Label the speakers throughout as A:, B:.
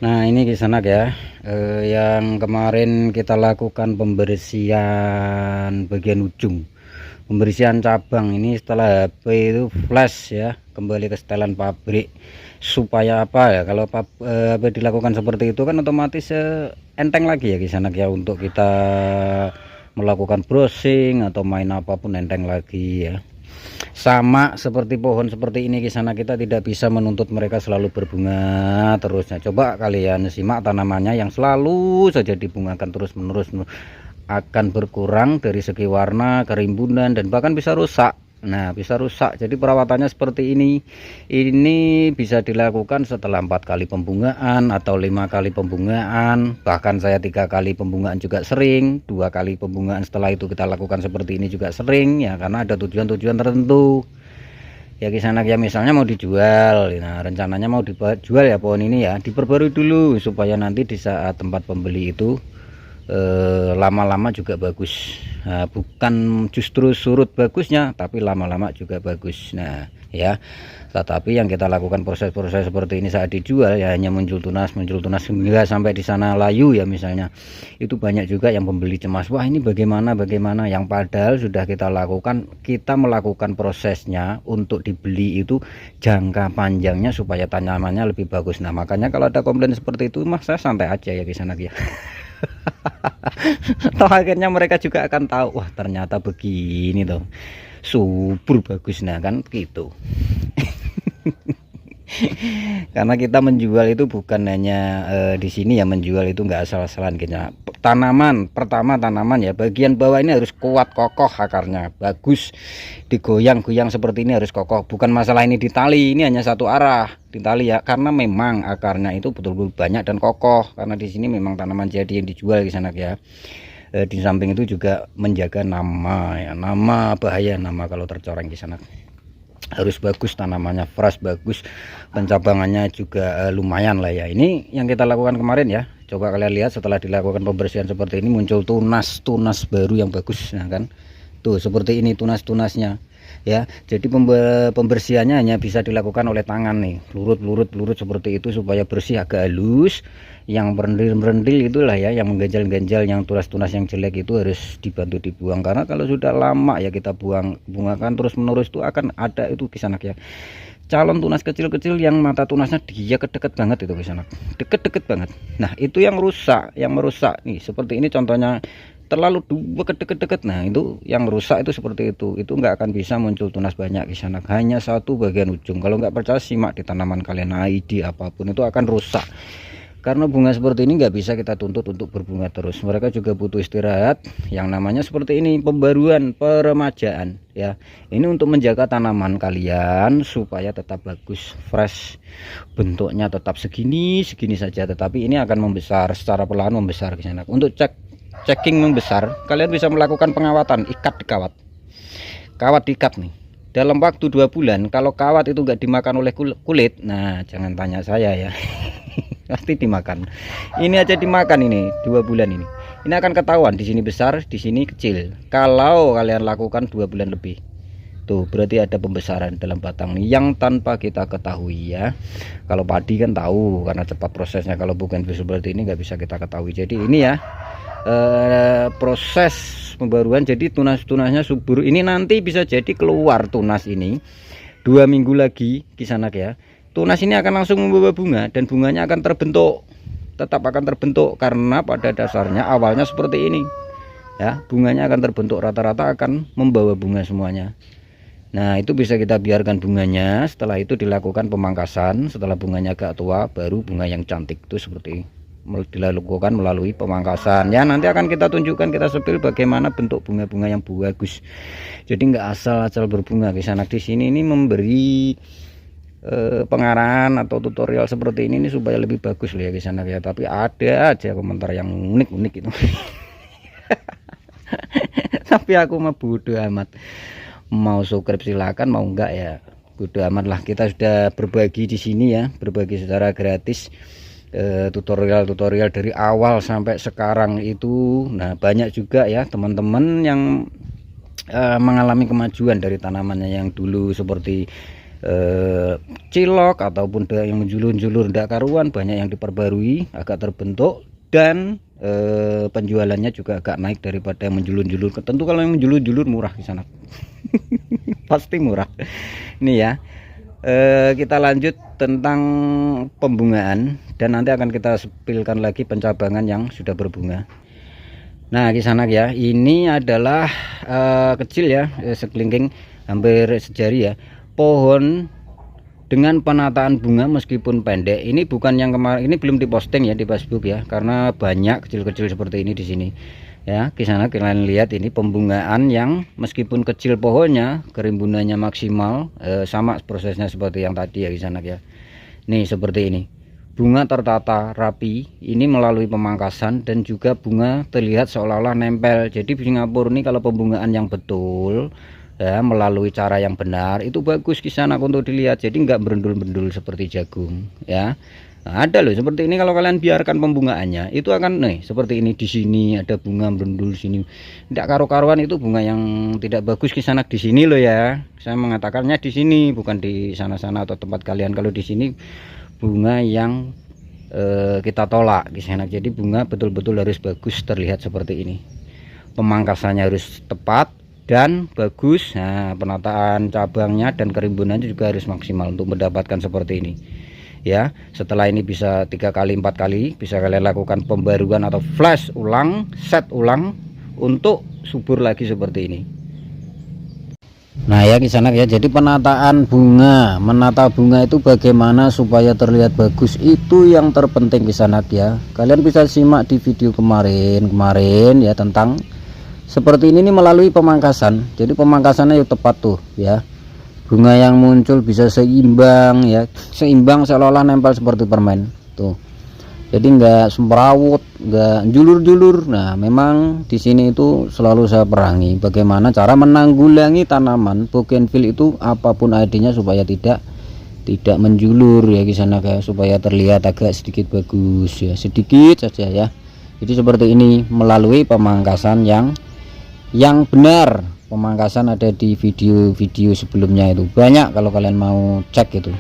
A: Nah ini kisanak ya, yang kemarin kita lakukan pembersihan bagian ujung, pembersihan cabang ini setelah HP itu flash ya, kembali ke setelan pabrik. Supaya apa ya, kalau HP dilakukan seperti itu kan otomatis enteng lagi ya kisanak ya, untuk kita melakukan browsing atau main apapun enteng lagi ya. Sama seperti pohon seperti ini kisana, kita tidak bisa menuntut mereka selalu berbunga terusnya. Coba kalian simak tanamannya yang selalu saja dibungakan terus menerus, akan berkurang dari segi warna, kerimbunan, dan bahkan bisa rusak. Nah bisa rusak. Jadi perawatannya seperti ini bisa dilakukan setelah 4 kali pembungaan atau 5 kali pembungaan, bahkan saya 3 kali pembungaan juga sering. 2 kali pembungaan setelah itu kita lakukan seperti ini juga sering ya, karena ada tujuan-tujuan tertentu ya kisanak ya. Misalnya mau dijual, nah rencananya mau dijual ya pohon ini ya, diperbarui dulu supaya nanti di saat tempat pembeli itu lama-lama juga bagus. Nah, bukan justru surut bagusnya, tapi lama-lama juga bagus. Nah ya, tetapi yang kita lakukan proses-proses seperti ini saat dijual ya hanya muncul tunas hingga sampai di sana layu ya misalnya. Itu banyak juga yang pembeli cemas, wah ini bagaimana yang padahal sudah kita melakukan prosesnya untuk dibeli itu jangka panjangnya supaya tanamannya lebih bagus. Nah makanya kalau ada komplain seperti itu mah saya santai aja ya di sana ya. Toh akhirnya mereka juga akan tahu, wah ternyata begini tuh, subur bagus. Nah kan gitu. Karena kita menjual itu bukan hanya di sini ya, menjual itu nggak asal-asalan gitu. Tanaman ya, bagian bawah ini harus kuat kokoh, akarnya bagus, digoyang-goyang seperti ini harus kokoh. Bukan masalah ini ditali, ini hanya satu arah ditali ya, karena memang akarnya itu betul-betul banyak dan kokoh. Karena di sini memang tanaman jadi yang dijual di sana ya. Di samping itu juga menjaga nama ya, nama bahaya nama kalau tercoreng di sana. Harus bagus tanamannya, fresh bagus, pencabangannya juga lumayan lah ya. Ini yang kita lakukan kemarin ya. Coba kalian lihat setelah dilakukan pembersihan seperti ini muncul tunas baru yang bagus. Nah kan tuh seperti ini tunas-tunasnya ya. Jadi pembersihannya hanya bisa dilakukan oleh tangan nih, pelurut seperti itu supaya bersih, agak halus. Yang berendil itulah ya, yang mengganjal-ganjal, yang tunas-tunas yang jelek itu harus dibantu dibuang. Karena kalau sudah lama ya kita bungakan terus menerus itu akan ada itu kisanak ya, calon tunas kecil-kecil yang mata tunasnya dia deket banget itu kisanak, deket banget. Nah itu yang merusak nih, seperti ini contohnya terlalu deket. Nah itu yang rusak itu seperti itu nggak akan bisa muncul tunas banyak kisanak, hanya satu bagian ujung. Kalau nggak percaya simak di tanaman kalian, ID apapun itu akan rusak. Karena bunga seperti ini nggak bisa kita tuntut untuk berbunga terus, mereka juga butuh istirahat. Yang namanya seperti ini pembaruan, peremajaan ya, ini untuk menjaga tanaman kalian supaya tetap bagus, fresh, bentuknya tetap segini saja, tetapi ini akan membesar secara perlahan, membesar ke sana. Untuk checking membesar, kalian bisa melakukan pengawatan, ikat di kawat diikat nih dalam waktu 2 bulan. Kalau kawat itu nggak dimakan oleh kulit, nah jangan tanya saya ya. Pasti dimakan. Ini aja dimakan ini 2 bulan ini akan ketahuan, di sini besar, di sini kecil. Kalau kalian lakukan 2 bulan lebih, tuh berarti ada pembesaran dalam batang yang tanpa kita ketahui ya. Kalau padi kan tahu karena cepat prosesnya, kalau bukan seperti ini nggak bisa kita ketahui. Jadi ini ya proses pembaruan. Jadi tunas-tunasnya subur. Ini nanti bisa jadi keluar tunas ini 2 minggu lagi kisanak ya. Tunas ini akan langsung membawa bunga, dan bunganya akan terbentuk, tetap akan terbentuk, karena pada dasarnya awalnya seperti ini ya. Bunganya akan terbentuk, rata-rata akan membawa bunga semuanya. Nah itu bisa kita biarkan bunganya, setelah itu dilakukan pemangkasan. Setelah bunganya agak tua baru bunga yang cantik itu seperti dilakukan melalui pemangkasan ya. Nanti akan kita tunjukkan, kita sepil bagaimana bentuk bunga-bunga yang bagus. Jadi nggak asal-asal berbunga kisanak. Di sini ini memberi pengarahan atau tutorial seperti ini supaya lebih bagus loh ya kisanak ya. Tapi ada aja komentar yang unik-unik itu. Tapi aku mah bodo amat, mau subscribe silakan, mau enggak ya bodo amat lah. Kita sudah berbagi di sini ya, berbagi secara gratis tutorial dari awal sampai sekarang itu. Nah banyak juga ya teman-teman yang mengalami kemajuan dari tanamannya yang dulu seperti cilok ataupun yang menjulur-julur ndak karuan, banyak yang diperbarui, agak terbentuk, dan penjualannya juga agak naik daripada yang menjulur-julur. Tentu kalau yang menjulur-julur murah di sana. Pasti murah. Ini ya, kita lanjut tentang pembungaan, dan nanti akan kita sepilkan lagi pencabangan yang sudah berbunga. Nah kisanak ya, ini adalah kecil ya, sekelingking hampir sejari ya, pohon dengan penataan bunga meskipun pendek. Ini bukan yang kemarin, ini belum diposting ya di Facebook ya, karena banyak kecil-kecil seperti ini di sini ya. Kisanak kalian lihat, ini pembungaan yang meskipun kecil pohonnya, kerimbunannya maksimal, sama prosesnya seperti yang tadi ya kisanak ya. Nih seperti ini, bunga tertata rapi, ini melalui pemangkasan, dan juga bunga terlihat seolah-olah nempel. Jadi di Singapura ini kalau pembungaan yang betul ya, melalui cara yang benar, itu bagus kisanak untuk dilihat. Jadi nggak berendul-bendul seperti jagung ya. Nah, ada loh seperti ini, kalau kalian biarkan pembungaannya itu akan nih seperti ini. Di sini ada bunga berendul, sini tidak karu-karuan, itu bunga yang tidak bagus kisanak. Di sini loh ya, saya mengatakannya di sini, bukan di sana-sana atau tempat kalian. Kalau di sini bunga yang kita tolak kisanak. Jadi bunga betul-betul harus bagus, terlihat seperti ini, pemangkasannya harus tepat dan bagus. Nah, penataan cabangnya dan kerimbunannya juga harus maksimal untuk mendapatkan seperti ini ya. Setelah ini bisa 3 kali 4 kali bisa kalian lakukan pembaruan atau flash ulang, set ulang untuk subur lagi seperti ini. Nah ya kisanak ya, jadi penataan bunga, menata bunga itu bagaimana supaya terlihat bagus, itu yang terpenting kisanak ya. Kalian bisa simak di video kemarin ya, tentang seperti ini nih, melalui pemangkasan. Jadi pemangkasannya yuk tepat tuh ya, bunga yang muncul bisa seimbang ya, seimbang seolah-olah nempel seperti permen tuh. Jadi enggak semrawut, enggak julur-julur. Nah memang di sini itu selalu saya perangi bagaimana cara menanggulangi tanaman bougainville itu apapun ID-nya supaya tidak menjulur ya di sana guys, supaya terlihat agak sedikit bagus ya, sedikit saja ya. Jadi seperti ini melalui pemangkasan yang benar. Pemangkasan ada di video-video sebelumnya, itu banyak kalau kalian mau cek itu.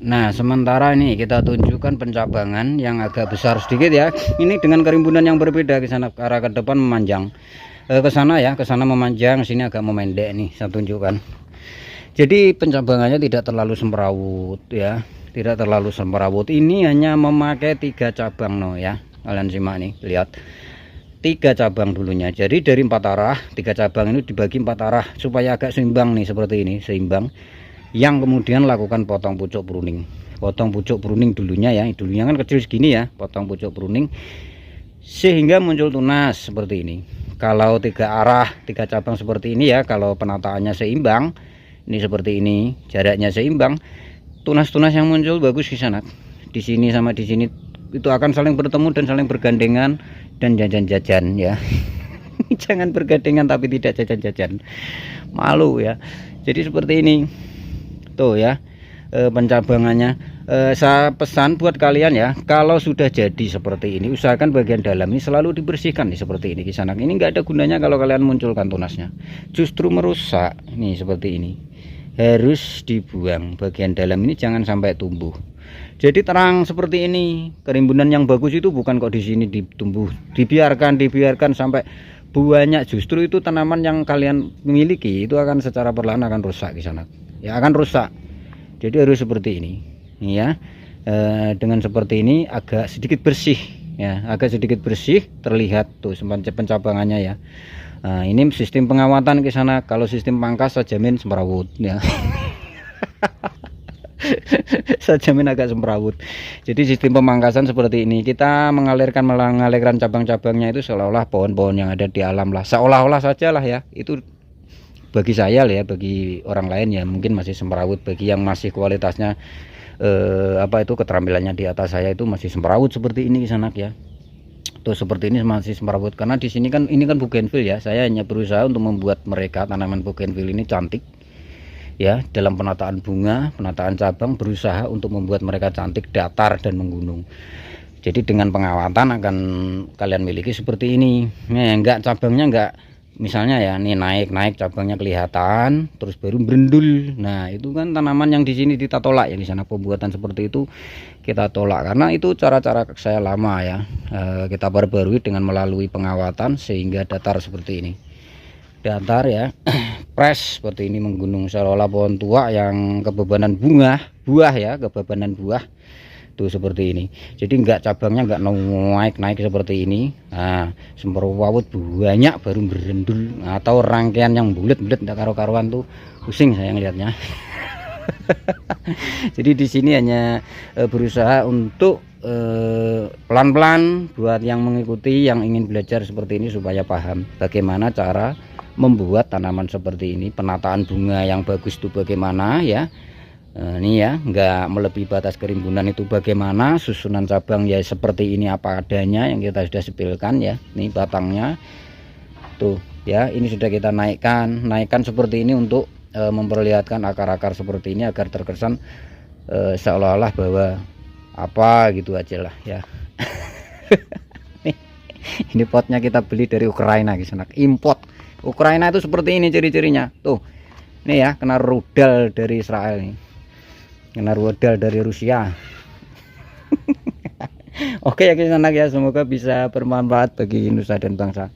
A: Nah sementara ini kita tunjukkan pencabangan yang agak besar sedikit ya. Ini dengan kerimbunan yang berbeda, ke sana arah ke depan memanjang, ke sana ya, ke sana memanjang, sini agak memendek nih, saya tunjukkan. Jadi pencabangannya tidak terlalu semrawut ya, tidak terlalu semrawut. Ini hanya memakai 3 cabang no ya, kalian simak nih, lihat 3 cabang dulunya. Jadi dari 4 arah, 3 cabang ini dibagi 4 arah supaya agak seimbang nih, seperti ini, seimbang. Yang kemudian lakukan potong pucuk pruning, potong pucuk pruning dulunya ya, dulunya kan kecil segini ya, potong pucuk pruning sehingga muncul tunas seperti ini. Kalau 3 arah, 3 cabang seperti ini ya, kalau penataannya seimbang, ini seperti ini, jaraknya seimbang, tunas-tunas yang muncul bagus di sana. Di sini sama di sini itu akan saling bertemu dan saling bergandengan dan jajan-jajan ya. Jangan bergandengan tapi tidak jajan-jajan, malu ya. Jadi seperti ini tuh ya, pencabangannya. Saya pesan buat kalian ya, kalau sudah jadi seperti ini, usahakan bagian dalam ini selalu dibersihkan nih, seperti ini kisanak. Ini enggak ada gunanya kalau kalian munculkan tunasnya, justru merusak. Nih seperti ini, harus dibuang bagian dalam ini, jangan sampai tumbuh. Jadi terang seperti ini, kerimbunan yang bagus itu bukan kok di sini ditumbuh, dibiarkan sampai banyak. Justru itu tanaman yang kalian miliki itu akan secara perlahan akan rusak di sana ya, akan rusak. Jadi harus seperti ini ya, dengan seperti ini agak sedikit bersih ya, agak sedikit bersih, terlihat tuh pencabangannya ya. Nah, ini sistem pengawatan ke sana. Kalau sistem pangkas saya jamin semrawut ya. Saya jamin agak semrawut. Jadi sistem pemangkasan seperti ini, kita mengalirkan cabang-cabangnya itu seolah-olah pohon-pohon yang ada di alam lah, seolah-olah saja lah ya. Itu bagi saya ya, bagi orang lain ya mungkin masih semrawut. Bagi yang masih kualitasnya keterampilannya di atas saya, itu masih semrawut seperti ini kisanak ya. Tuh seperti ini masih semrawut, karena di sini kan ini kan bougainville ya. Saya hanya berusaha untuk membuat mereka tanaman bougainville ini cantik ya, dalam penataan bunga, penataan cabang, berusaha untuk membuat mereka cantik, datar dan menggunung. Jadi dengan pengawatan akan kalian miliki seperti ini. Nah, enggak, cabangnya enggak misalnya ya nih naik cabangnya kelihatan terus baru berendul. Nah itu kan tanaman yang di sini kita tolak ya, di sana pembuatan seperti itu kita tolak karena itu cara-cara saya lama ya. Kita perbarui dengan melalui pengawatan sehingga datar seperti ini, datar ya. Press seperti ini menggunung seolah-olah pohon tua yang kebebanan buah ya, kebebanan buah tuh seperti ini. Jadi enggak, cabangnya enggak naik seperti ini. Nah semperwawut banyak baru berendul, atau rangkaian yang bulat-bulat enggak karu-karuan tuh pusing saya ngelihatnya. Jadi di sini hanya berusaha untuk pelan-pelan buat yang mengikuti, yang ingin belajar seperti ini supaya paham bagaimana cara membuat tanaman seperti ini, penataan bunga yang bagus itu bagaimana ya. Ini ya, enggak melebihi batas kerimbunan itu bagaimana, susunan cabang ya seperti ini apa adanya yang kita sudah sepilkan ya. Ini batangnya tuh ya, ini sudah kita naikkan seperti ini untuk memperlihatkan akar-akar seperti ini agar terkesan seolah-olah bahwa apa gitu aja lah ya. Ini potnya kita beli dari Ukraina guys, import Ukraina itu seperti ini ciri-cirinya tuh. Ini ya, kena rudal dari Israel nih, kena rudal dari Rusia. Oke ya guys, ya semoga bisa bermanfaat bagi nusa dan bangsa.